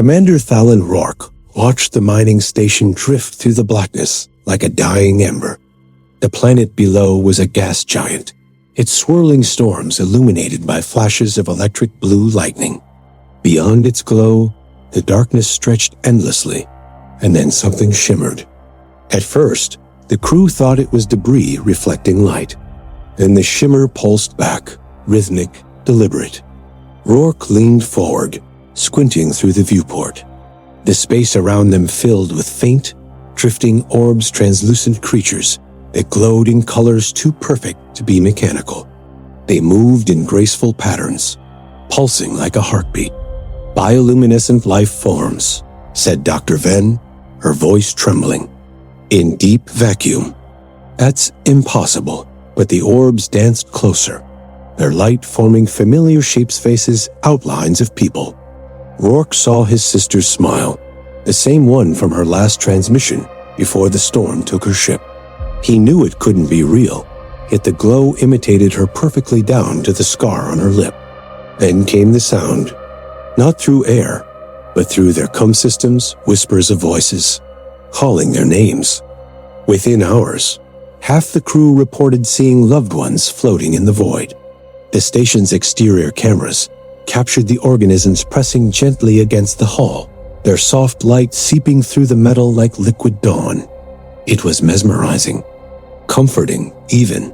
Commander Thalin Rourke watched the mining station drift through the blackness like a dying ember. The planet below was a gas giant, its swirling storms illuminated by flashes of electric blue lightning. Beyond its glow, the darkness stretched endlessly, and then something shimmered. At first, the crew thought it was debris reflecting light. Then the shimmer pulsed back, rhythmic, deliberate. Rourke leaned forward, squinting through the viewport. The space around them filled with faint, drifting orbs, translucent creatures that glowed in colors too perfect to be mechanical. They moved in graceful patterns, pulsing like a heartbeat. "Bioluminescent life forms," said Dr. Venn, her voice trembling. "In deep vacuum." "That's impossible," but the orbs danced closer, their light forming familiar shapes, faces, outlines of people. Rourke saw his sister's smile, the same one from her last transmission before the storm took her ship. He knew it couldn't be real, yet the glow imitated her perfectly down to the scar on her lip. Then came the sound, not through air, but through their com systems, whispers of voices, calling their names. Within hours, half the crew reported seeing loved ones floating in the void. The station's exterior cameras captured the organisms pressing gently against the hull, their soft light seeping through the metal like liquid dawn. It was mesmerizing, comforting even.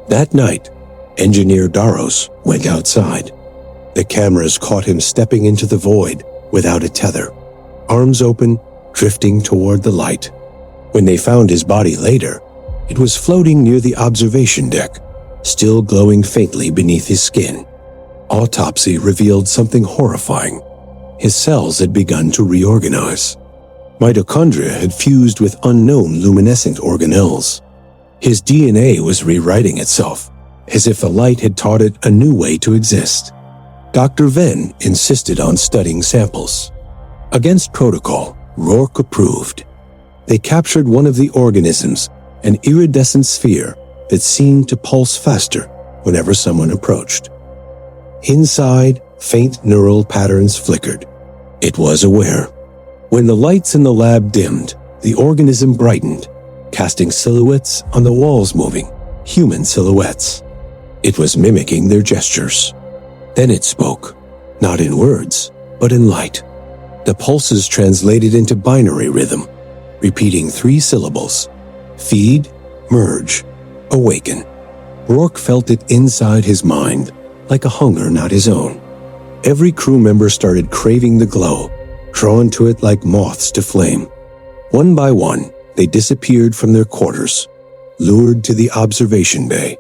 That night, Engineer Daros went outside. The cameras caught him stepping into the void without a tether, arms open, drifting toward the light. When they found his body later, it was floating near the observation deck, still glowing faintly beneath his skin. Autopsy revealed something horrifying. His cells had begun to reorganize. Mitochondria had fused with unknown luminescent organelles. His DNA was rewriting itself, as if the light had taught it a new way to exist. Dr. Venn insisted on studying samples. Against protocol, Rourke approved. They captured one of the organisms, an iridescent sphere that seemed to pulse faster whenever someone approached. Inside, faint neural patterns flickered. It was aware. When the lights in the lab dimmed, the organism brightened, casting silhouettes on the walls moving, human silhouettes. It was mimicking their gestures. Then it spoke, not in words, but in light. The pulses translated into binary rhythm, repeating 3 syllables: feed, merge, awaken. Rourke felt it inside his mind, like a hunger not his own. Every crew member started craving the glow, drawn to it like moths to flame. One by one, they disappeared from their quarters, lured to the observation bay.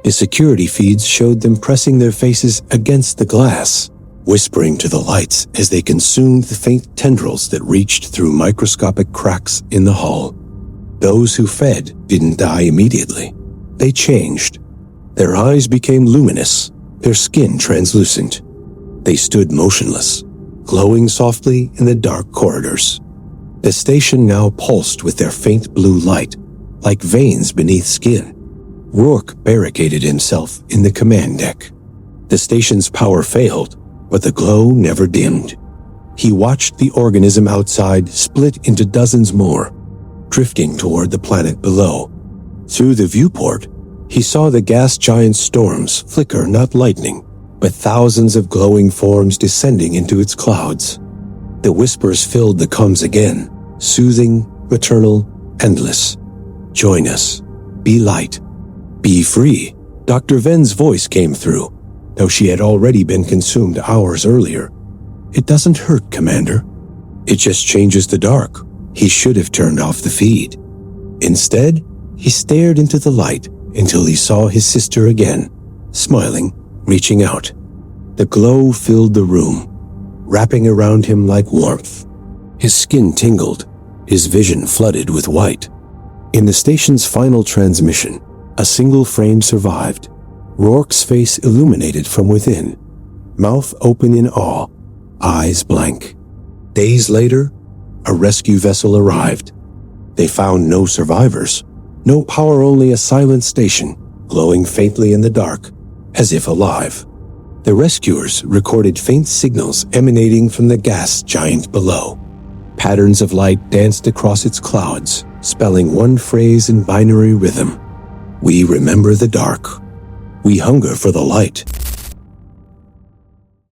The security feeds showed them pressing their faces against the glass, whispering to the lights as they consumed the faint tendrils that reached through microscopic cracks in the hull. Those who fed didn't die immediately. They changed. Their eyes became luminous, their skin translucent. They stood motionless, glowing softly in the dark corridors. The station now pulsed with their faint blue light, like veins beneath skin. Rourke barricaded himself in the command deck. The station's power failed, but the glow never dimmed. He watched the organism outside split into dozens more, drifting toward the planet below. Through the viewport, he saw the gas giant's storms flicker not lightning, but thousands of glowing forms descending into its clouds. The whispers filled the comms again, soothing, maternal, endless. "Join us. Be light. Be free." Dr. Venn's voice came through, though she had already been consumed hours earlier. "It doesn't hurt, Commander. It just changes the dark." He should have turned off the feed. Instead, he stared into the light until he saw his sister again, smiling, reaching out. The glow filled the room, wrapping around him like warmth. His skin tingled, his vision flooded with white. In the station's final transmission, a single frame survived, Rourke's face illuminated from within, mouth open in awe, eyes blank. Days later, a rescue vessel arrived. They found no survivors, no power, only a silent station, glowing faintly in the dark, as if alive. The rescuers recorded faint signals emanating from the gas giant below. Patterns of light danced across its clouds, spelling one phrase in binary rhythm. We remember the dark. We hunger for the light.